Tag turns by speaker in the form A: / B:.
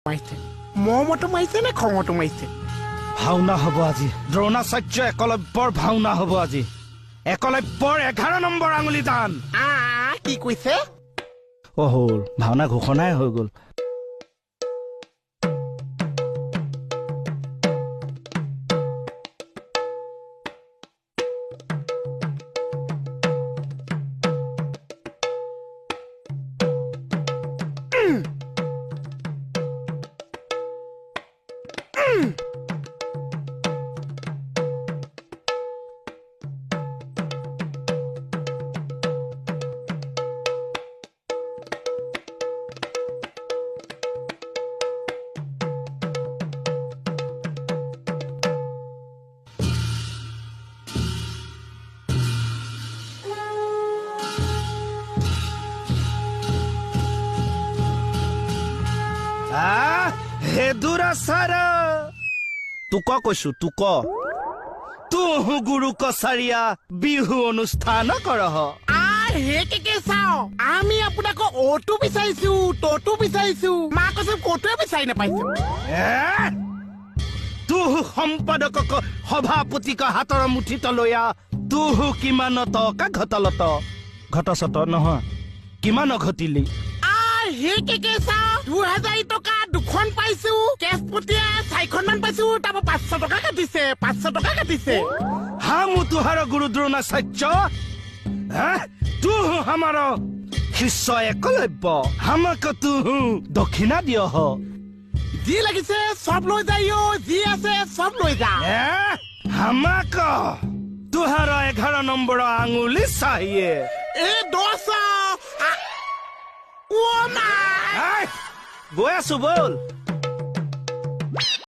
A: মাৰিছে মমতো মাৰিছে নে খঙতো মাৰিছে
B: ভাওনা হব আজি দ্ৰোণাচাৰ্য একলব্যৰ ভাওনা হব আজি একলব্যৰ 11 নম্বৰ আঙুলি দান
A: কি কৈছে
B: হ'ল ভাওনা ঘোষণাই হৈ গ'ল হেদুৰাচাৰ তোক কৈছো তোক তুহু গুৰু কছাৰীয়া বিহু অনুষ্ঠান কৰহ
A: চাও আমি আপোনাক অটো বিচাৰিছো ততো বিচাৰিছো মা কৈছে কটোৱে বিচাৰি নাপাইছো
B: তুহু সম্পাদকক সভাপতিক হাতৰ মুঠিত লৈয়া তুহু কিমান টকা ঘটলত ঘটছত নহয় কিমান ঘটিলি
A: চাও 2000 টকা দুখন পাইছো কেছ পটিয়া 4খন মান পাইছো তাৰ 500 টকা কাটিছে
B: হামু তুহাৰ গুৰু দ্ৰোণাচাৰ্য তুহু আমাৰ শিষ্য একলব্য হামাক তুহু দক্ষিণা দিয়
A: যি লাগিছে সব লৈ যায় যি আছে সব লৈ যা
B: হামাক তুহাৰ 11 নম্বৰ আঙুলি চাহিয়ে
A: দোষ
B: গৈ আছো বল